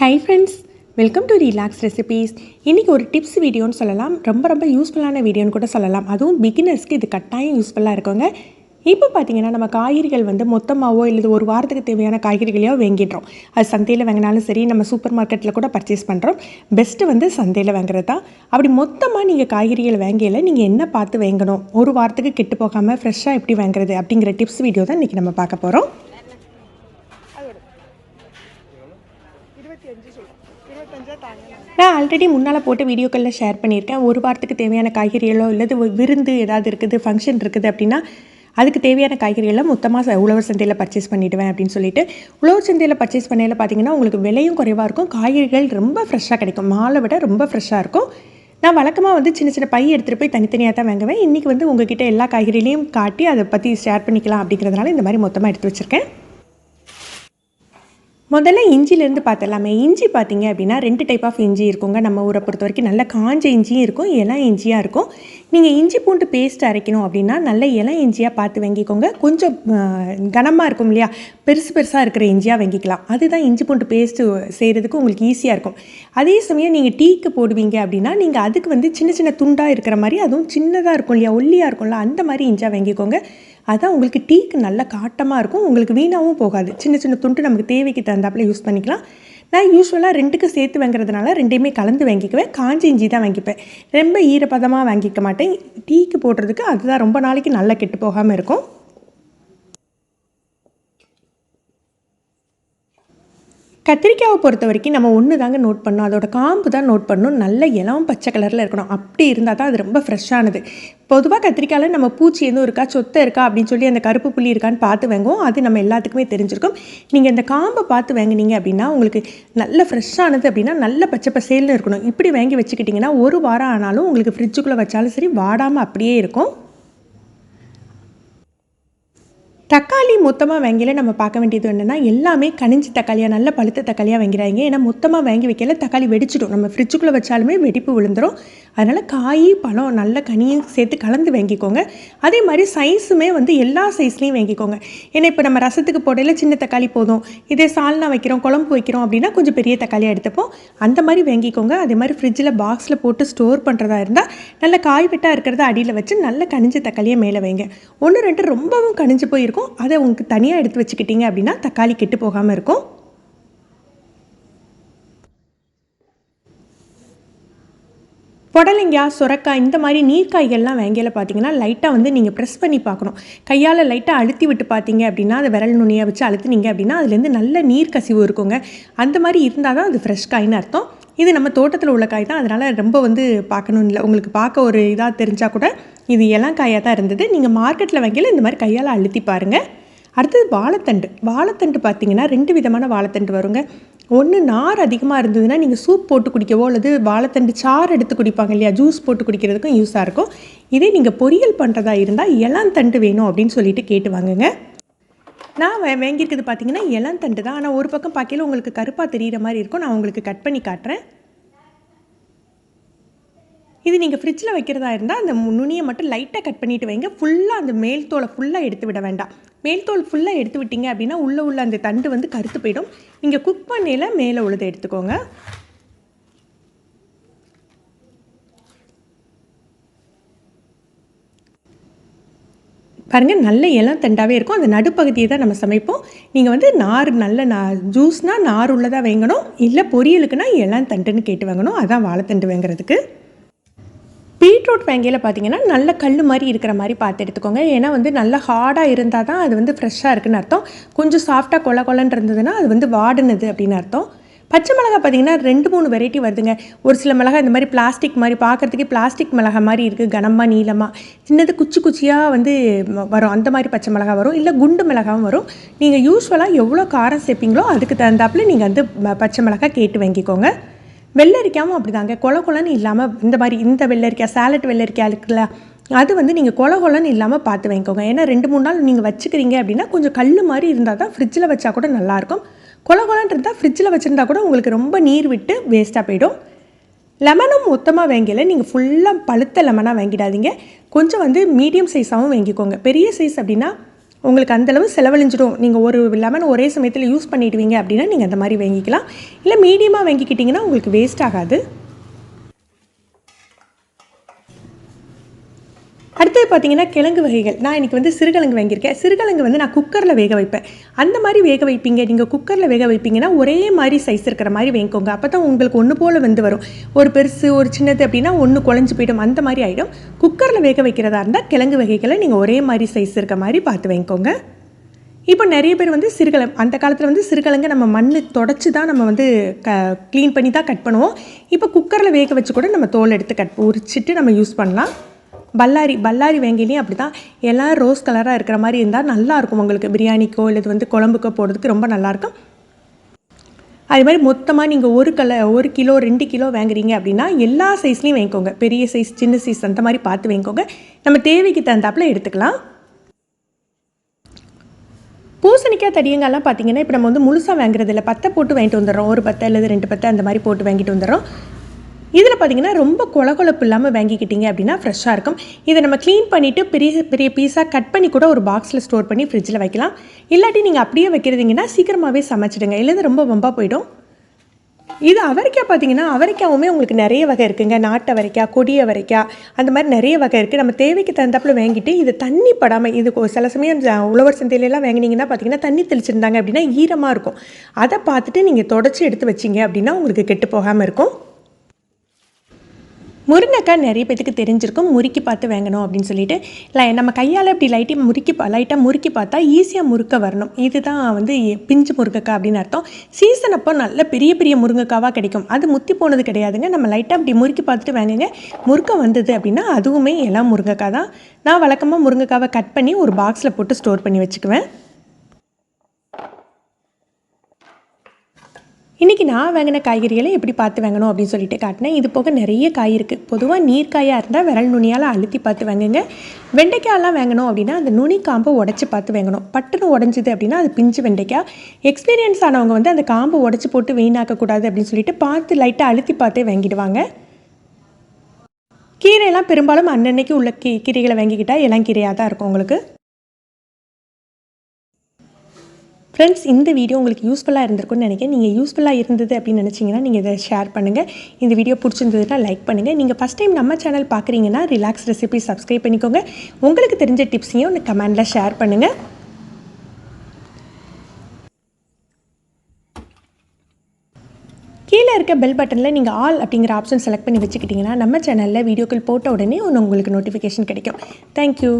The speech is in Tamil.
Hi friends, welcome to relax recipes. இன்றைக்கி ஒரு டிப்ஸ் வீடியோன்னு சொல்லலாம். ரொம்ப யூஸ்ஃபுல்லான வீடியோன்னு கூட சொல்லலாம். அதுவும் பிகினர்ஸ்க்கு இது கட்டாயம் யூஸ்ஃபுல்லாக இருக்குங்க. இப்போ பார்த்தீங்கன்னா நம்ம காய்கறிகள் மொத்தமாகவோ இல்லை ஒரு வாரத்துக்கு தேவையான காய்கறிகளையோ வாங்கிடுறோம். அது சந்தையில் வாங்கினாலும் சரி, நம்ம சூப்பர் மார்க்கெட்டில் கூட பர்ச்சேஸ் பண்ணுறோம். பெஸ்ட்டு சந்தையில் வாங்குறது தான். அப்படி மொத்தமாக நீங்கள் காய்கறிகள் வாங்கையில் நீங்கள் என்ன பார்த்து வாங்கணும், ஒரு வாரத்துக்கு கெட்டு போகாமல் ஃப்ரெஷ்ஷாக எப்படி வாங்குறது அப்படிங்கிற டிப்ஸ் வீடியோ தான் இன்றைக்கி நம்ம பார்க்க போகிறோம். நான் ஆல்ரெடி முன்னால் போட்ட வீடியோக்களில் ஷேர் பண்ணியிருக்கேன். ஒரு வாரத்துக்கு தேவையான காய்கறிகளோ இல்லது விருந்து ஏதாவது இருக்குது, ஃபங்க்ஷன் இருக்குது அப்படின்னா அதுக்கு தேவையான காய்கறிகளை மொத்தமாக உழவர் சந்தையில் பர்ச்சேஸ் பண்ணிவிடுவேன் அப்படின்னு சொல்லிட்டு. உழவர் சந்தையில் பர்ச்சேஸ் பண்ணையில் பார்த்திங்கன்னா உங்களுக்கு விலையும் குறைவாக இருக்கும், காய்கறிகள் ரொம்ப ஃப்ரெஷ்ஷாக கிடைக்கும். மாலை விட ரொம்ப ஃப்ரெஷ்ஷாக இருக்கும். நான் வழக்கமாக சின்ன பை எடுத்துகிட்டு போய் தனித்தனியாக தான் வாங்குவேன். இன்றைக்கி உங்ககிட்ட எல்லா காய்கறிகளையும் காட்டி அதை பற்றி ஷேர் பண்ணிக்கலாம் அப்படிங்கிறதுனால இந்த மாதிரி மொத்தமாக எடுத்து வச்சுருக்கேன். முதல்ல இஞ்சிலேருந்து பார்த்துடலாமே. இஞ்சி பார்த்திங்க அப்படின்னா 2 டைப் ஆஃப் இஞ்சி இருக்குங்க. நம்ம ஊரை பொறுத்த வரைக்கும் நல்ல காஞ்ச இஞ்சியும் இருக்கும், இளம் இஞ்சியாக இருக்கும். நீங்கள் இஞ்சி பூண்டு பேஸ்ட் அரைக்கணும் அப்படின்னா நல்ல இளம் இஞ்சியாக பார்த்து வாங்கிக்கோங்க. கொஞ்சம் கனமாக இருக்கும் இல்லையா, பெருசாக இருக்கிற இஞ்சியாக வாங்கிக்கலாம். அதுதான் இஞ்சி பூண்டு பேஸ்ட்டு செய்கிறதுக்கு உங்களுக்கு ஈஸியாக இருக்கும். அதே சமயம் நீங்கள் டீக்கு போடுவீங்க அப்படின்னா நீங்கள் அதுக்கு சின்ன துண்டாக இருக்கிற மாதிரி, அதுவும் சின்னதாக இருக்கும் இல்லையா, ஒல்லியாக இருக்கும்ல, அந்த மாதிரி இஞ்சியாக வாங்கிக்கோங்க. அதான் உங்களுக்கு டீக்கு நல்ல காட்டமாக இருக்கும், உங்களுக்கு வீணாகவும் போகாது. சின்ன துண்டு நமக்கு தேவைக்கு தகுந்தாப்பில் யூஸ் பண்ணிக்கலாம். நான் யூஸ்வலாக 2க்கு சேர்த்து வாங்குறதுனால 2டையுமே கலந்து வாங்கிக்குவேன். காஞ்சி இஞ்சி தான் வாங்கிப்பேன், ரொம்ப ஈரப்பதமாக வாங்கிக்க மாட்டேன். டீக்கு போடுறதுக்கு அதுதான் ரொம்ப நாளைக்கு நல்லா கெட்டு போகாமல் இருக்கும். கத்திரிக்காயை பொறுத்த வரைக்கும் நம்ம ஒன்று தாங்க நோட் பண்ணணும், அதோட காம்பு தான் நோட் பண்ணணும். நல்ல இளம் பச்சை கலரில் இருக்கணும், அப்படி இருந்தால் தான் அது ரொம்ப ஃப்ரெஷ்ஷானது. பொதுவாக கத்திரிக்காயில் நம்ம பூச்சி எதுவும் இருக்கா, சொத்தை இருக்கா அப்படின்னு சொல்லி அந்த கருப்பு புள்ளி இருக்கான்னு பார்த்து வாங்குவோம். அது நம்ம எல்லாத்துக்குமே தெரிஞ்சிருக்கும். நீங்கள் இந்த காம்பை பார்த்து வாங்கினீங்க அப்படின்னா உங்களுக்கு நல்ல ஃப்ரெஷ்ஷானது அப்படின்னா நல்ல பச்சை பசேல்னு இருக்கணும். இப்படி வாங்கி வச்சுக்கிட்டிங்கன்னா ஒரு வாரம் ஆனாலும் உங்களுக்கு ஃப்ரிட்ஜுக்குள்ளே வச்சாலும் சரி வாடாமல் அப்படியே இருக்கும். தக்காளி மொத்தமாக வாங்கியில் நம்ம பார்க்க வேண்டியது என்னென்னா, எல்லாமே கனிஞ்சி தக்காளியாக நல்ல பழுத்த தக்காளியாக வாங்கிறாங்க. ஏன்னா மொத்தமாக வாங்கி வைக்கல தக்காளி வெடிச்சிடும், நம்ம ஃப்ரிட்ஜுக்குள்ளே வச்சாலுமே வெடிப்பு விழுந்துடும். அதனால் காய் பழம் நல்ல கனியும் சேர்த்து கலந்து வாங்கிக்கோங்க. அதே மாதிரி சைஸுமே எல்லா சைஸ்லேயும் வாங்கிக்கோங்க. ஏன்னா இப்போ நம்ம ரசத்துக்கு போடையில் சின்ன தக்காளி போதும், இதே சால்னா வைக்கிறோம், குழம்பு வைக்கிறோம் அப்படின்னா கொஞ்சம் பெரிய தக்காளியாக எடுத்துப்போம். அந்த மாதிரி வாங்கிக்கோங்க. அதே மாதிரி ஃப்ரிட்ஜில் பாக்ஸில் போட்டு ஸ்டோர் பண்ணுறதா இருந்தால் நல்ல காய் வெட்டாக இருக்கிறத அடியில் வச்சு நல்ல கனிஞ்ச தக்காளியை மேலே வைங்க. 1-2 ரொம்பவும் கனிஞ்சு போயிருக்கும், அதை உங்களுக்கு தனியாக எடுத்து வச்சுக்கிட்டீங்க அப்படின்னா தக்காளி கெட்டு போகாமல் இருக்கும். புடலங்காய், சுரக்காய் இந்த மாதிரி நீர்க்காய்கள்லாம் வாங்கியில் பார்த்தீங்கன்னா லைட்டாக நீங்கள் ப்ரெஸ் பண்ணி பார்க்கணும். கையால் லைட்டாக அழுத்தி விட்டு பார்த்தீங்க அப்படின்னா, அதை விரல் நுனியாக வச்சு அழுத்தினீங்க அப்படின்னா அதுலேருந்து நல்ல நீர் கசிவு இருக்குங்க. அந்த மாதிரி இருந்தால் தான் அது ஃப்ரெஷ் காய்னு அர்த்தம். இது நம்ம தோட்டத்தில் உள்ள காய் தான், அதனால் ரொம்ப பார்க்கணும் இல்லை. உங்களுக்கு பார்க்க ஒரு இதாக தெரிஞ்சால் கூட இது இளங்காயாக தான் இருந்தது. நீங்கள் மார்க்கெட்டில் வாங்கியில் இந்த மாதிரி கையால் அழுத்தி பாருங்கள். அடுத்தது வாழைத்தண்டு பார்த்திங்கன்னா 2 விதமான வாழைத்தண்டு வருங்க. ஒன்று நார் அதிகமாக இருந்ததுன்னா நீங்கள் சூப் போட்டு குடிக்கவோ அல்லது வாழைத்தண்டு சாறு எடுத்து குடிப்பாங்க இல்லையா, ஜூஸ் போட்டு குடிக்கிறதுக்கும் யூஸாக இருக்கும். இதே நீங்கள் பொரியல் பண்ணுறதா இருந்தால் இளந்தண்டு வேணும் அப்படின்னு சொல்லிட்டு கேட்டு வாங்குங்க. நான் வாங்கியிருக்கிறது பார்த்திங்கன்னா இளந்தண்டு தான். ஆனால் ஒரு பக்கம் பார்க்கையில் உங்களுக்கு கருப்பாக தெரிகிற மாதிரி இருக்கும். நான் உங்களுக்கு கட் பண்ணி காட்டுறேன். இது நீங்கள் ஃப்ரிட்ஜில் வைக்கிறதா இருந்தால் அந்த நுனியை மட்டும் லைட்டாக கட் பண்ணிவிட்டு வைங்க. ஃபுல்லாக அந்த மேல் தோலை ஃபுல்லாக எடுத்து விட வேண்டாம். மேல் தோல் ஃபுல்லாக எடுத்து விட்டீங்க அப்படின்னா உள்ள அந்த தண்டு கருத்து போயிடும். நீங்கள் குக் பண்ணையில் மேலே உள்ளதை எடுத்துக்கோங்க. பாருங்கள், நல்ல இளம் தண்டாகவே இருக்கும். அந்த நடுப்பகுதியை தான் நம்ம சமைப்போம். நீங்கள் நார் நல்ல ஜூஸ்னால் நார் உள்ளதாக வாங்கணும், இல்லை பொரியலுக்குன்னா இளம் தண்டுன்னு கேட்டு வாங்கணும். அதான் வாழைத்தண்டு வாங்குறதுக்கு. பீட்ரூட் வாங்கியில் பார்த்தீங்கன்னா நல்ல கல் மாதிரி இருக்கிற மாதிரி பார்த்து எடுத்துக்கோங்க. ஏன்னா நல்ல ஹார்டாக இருந்தால் தான் அது ஃப்ரெஷ்ஷாக இருக்குன்னு அர்த்தம். கொஞ்சம் சாஃப்டாக கொலன்னு இருந்ததுன்னா அது வாடினது அப்படின்னு அர்த்தம். பச்சை மிளகா பார்த்திங்கன்னா 2-3 வெரைட்டி வருதுங்க. ஒரு சில மிளகா இந்த மாதிரி பிளாஸ்டிக் மாதிரி பார்க்குறதுக்கே பிளாஸ்டிக் மிளகா மாதிரி இருக்குது, கனமாக நீளமாக சின்னது குச்சியாக வரும். அந்த மாதிரி பச்சை மிளகா வரும், இல்லை குண்டு மிளகாவும் வரும். நீங்கள் யூஸ்வலாக எவ்வளோ காரம் சேர்ப்பீங்களோ அதுக்கு தகுந்தாப்பில் நீங்கள் பச்சை மிளகா கேட்டு வாங்கிக்கோங்க. வெள்ளரிக்காயும் அப்படி தாங்க, கொலன்னு இல்லாமல் இந்த வெள்ளரிக்காய், சாலட் வெள்ளரிக்காய் இருக்குல்ல, அது நீங்கள் கொலன்னு இல்லாமல் பார்த்து வாங்கிக்கோங்க. ஏன்னா 2-3 நாள் நீங்கள் வச்சுக்கிறீங்க அப்படின்னா கொஞ்சம் கல் மாதிரி இருந்தால் தான் ஃப்ரிட்ஜில் வச்சா கூட நல்லாயிருக்கும். கொலன்னு இருந்தால் ஃப்ரிட்ஜில் வச்சுருந்தா கூட உங்களுக்கு ரொம்ப நீர் விட்டு வேஸ்ட்டாக போயிடும். லெமனும் மொத்தமாக வாங்கல, நீங்கள் ஃபுல்லாக பழுத்த லெமனாக வாங்கிடாதீங்க. கொஞ்சம் மீடியம் சைஸாகவும் வாங்கிக்கோங்க. பெரிய சைஸ் அப்படின்னா உங்களுக்கு அந்தளவு செலவழிஞ்சிடும். நீங்கள் ஒரு லெமன் ஒரே சமயத்தில் யூஸ் பண்ணிடுவீங்க அப்படின்னா நீங்கள் அந்த மாதிரி வாங்கிக்கலாம். இல்லை மீடியமாக வாங்கிக்கிட்டிங்கன்னா உங்களுக்கு வேஸ்ட் ஆகாது. அடுத்தது பார்த்தீங்கன்னா கிழங்கு வகைகள். நான் இன்றைக்கி வந்து சிறுகிழங்கு வாங்கியிருக்கேன். சிறுகிழங்கு வந்து நான் குக்கரில் வேக வைப்பேன். அந்த மாதிரி வேக வைப்பீங்க. நீங்கள் குக்கரில் வேக வைப்பீங்கன்னா ஒரே மாதிரி சைஸ் இருக்கிற மாதிரி வாங்கிக்கோங்க. அப்போ தான் உங்களுக்கு ஒன்று போல் வந்து வரும். ஒரு பெருசு ஒரு சின்னது அப்படின்னா ஒன்று குழஞ்சி போய்டும், அந்த மாதிரி ஆகிடும். குக்கரில் வேக வைக்கிறதா இருந்தால் கிழங்கு வகைகளை நீங்கள் ஒரே மாதிரி சைஸ் இருக்க மாதிரி பார்த்து வாங்கிக்கோங்க. இப்போ நிறைய பேர் வந்து அந்த காலத்தில் வந்து சிறுகிழங்கு நம்ம மண் தொடச்சி தான் நம்ம வந்து க்ளீன் பண்ணி தான் கட் பண்ணுவோம். இப்போ குக்கரில் வேக வச்சு கூட நம்ம தோல் எடுத்து உரிச்சிட்டு நம்ம யூஸ் பண்ணலாம். பல்லாரி வேங்கிலையும் அப்படி தான் எல்லாம் ரோஸ் கலராக இருக்கிற மாதிரி இருந்தால் நல்லாயிருக்கும். உங்களுக்கு பிரியாணிக்கோ இல்லை வந்து குழம்புக்கோ போடுறதுக்கு ரொம்ப நல்லாயிருக்கும். அது மாதிரி மொத்தமாக நீங்கள் 1 கிலோ 2 கிலோ வாங்குறீங்க அப்படின்னா எல்லா சைஸ்லேயும் வாங்கிக்கோங்க. பெரிய சைஸ் சின்ன சைஸ் அந்த மாதிரி பார்த்து வாங்கிக்கோங்க. நம்ம தேவைக்கு தகுந்தாப்பில் எடுத்துக்கலாம். பூசணிக்காய் தடியங்காய்லாம் பார்த்தீங்கன்னா இப்போ நம்ம வந்து முழுசாக வாங்குறது இல்லை, பத்தை போட்டு வாங்கிட்டு வந்துடுறோம். ஒரு பத்தை அல்லது 2 பத்தை அந்த மாதிரி போட்டு வாங்கிட்டு வந்துடுறோம். இதில் பார்த்திங்கன்னா ரொம்ப கொழகொழப்பு இல்லாமல் வாங்கிக்கிட்டீங்க அப்படின்னா ஃப்ரெஷ்ஷாக இருக்கும். இதை நம்ம க்ளீன் பண்ணிவிட்டு பெரிய பெரிய பீஸாக கட் பண்ணி கூட ஒரு பாக்ஸில் ஸ்டோர் பண்ணி ஃப்ரிட்ஜில் வைக்கலாம். இல்லாட்டி நீங்கள் அப்படியே வைக்கிறதுங்கன்னா சீக்கிரமாகவே சமைச்சிடுங்க, இல்லைன்னா ரொம்ப வம்பாக போயிடும். இது அவரைக்காய் பார்த்தீங்கன்னா அவரைக்காவுமே உங்களுக்கு நிறைய வகை இருக்குங்க. நாட்டு அவரைக்காய், கொடி அவரைக்காய், அந்த மாதிரி நிறைய வகை இருக்குது. நம்ம தேவைக்கு தகுந்தாப்பில் வாங்கிட்டு இது தண்ணி படாமல், இது சில சமயம் உழவர் சந்தையிலலாம் வாங்கினீங்கன்னா பார்த்தீங்கன்னா தண்ணி தெளிச்சிருந்தாங்க அப்படின்னா ஈரமாக இருக்கும். அதை பார்த்துட்டு நீங்கள் தொடச்சி எடுத்து வச்சிங்க அப்படின்னா உங்களுக்கு கெட்டு போகாமல் இருக்கும். முருங்கைக்காய் நிறைய பேத்துக்கு தெரிஞ்சிருக்கும், முறுக்கி பார்த்து வாங்கணும் அப்படின்னு சொல்லிட்டு. நம்ம கையால் இப்படி லைட்டாக முறுக்கி பார்த்தா ஈஸியாக முறுக்க வரணும். இதுதான் வந்து பிஞ்சு முருங்கைக்காய் அப்படின்னு அர்த்தம். சீசன் அப்போ நல்ல பெரிய பெரிய முருங்கைக்காவாக கிடைக்கும். அது முத்தி போனது கிடையாதுங்க. நம்ம லைட்டாக அப்படி முறுக்கி பார்த்துட்டு வாங்குங்க. முறுக்க வந்தது அப்படின்னா அதுவுமே எல்லாம் முருங்கைக்காய் தான். நான் வழக்கமாக முருங்கைக்காவை கட் பண்ணி ஒரு பாக்ஸில் போட்டு ஸ்டோர் பண்ணி வச்சுக்குவேன். இன்றைக்கி நான் வாங்கின காய்கறிகளை எப்படி பார்த்து வாங்கணும் அப்படின்னு சொல்லிட்டு காட்டினேன். இது போக நிறைய காய் இருக்குது. பொதுவாக நீர்க்காயாக இருந்தால் விரல் நுனியால் அழுத்தி பார்த்து வாங்குங்க. வெண்டைக்காயெல்லாம் வாங்கணும் அப்படின்னா அந்த நுனி காம்பை உடச்சி பார்த்து வாங்கணும். பட்டுன்னு உடஞ்சிது அப்படின்னா அது பிஞ்சு வெண்டைக்காய். எக்ஸ்பீரியன்ஸ் ஆனவங்க வந்து அந்த காம்பை உடச்சி போட்டு வீணாக்கக்கூடாது அப்படின்னு சொல்லிட்டு பார்த்து லைட்டாக அழுத்தி பார்த்தே வாங்கிடுவாங்க. கீரையெல்லாம் பெரும்பாலும் அன்னன்னைக்கு உள்ள கீரைகளை வாங்கிக்கிட்டால் எல்லாம் கீரையாக தான் இருக்கும் உங்களுக்கு. ஃப்ரெண்ட்ஸ், இந்த வீடியோ உங்களுக்கு யூஸ்ஃபுல்லாக இருந்திருக்கும்னு நினைக்கிறேன். நீங்கள் யூஸ்ஃபுல்லாக இருந்தது அப்படின்னு நினச்சிங்கன்னா நீங்கள் இதை ஷேர் பண்ணுங்கள். இந்த வீடியோ பிடிச்சிருந்ததுன்னா லைக் பண்ணுங்கள். நீங்கள் ஃபஸ்ட் டைம் நம்ம சேனல் பார்க்குறீங்கன்னா ரிலாக்ஸ் ரெசிபி சப்ஸ்கிரைப் பண்ணிக்கோங்க. உங்களுக்கு தெரிஞ்ச டிப்ஸையும் இந்த கமெண்டில் ஷேர் பண்ணுங்கள். கீழே இருக்க பெல் பட்டனில் நீங்கள் ஆல் அப்படிங்கிற ஆப்ஷன் செலக்ட் பண்ணி வச்சுக்கிட்டிங்கன்னா நம்ம சேனலில் வீடியோக்கள் போட்ட உடனே உங்களுக்கு நோட்டிஃபிகேஷன் கிடைக்கும். தேங்க்யூ.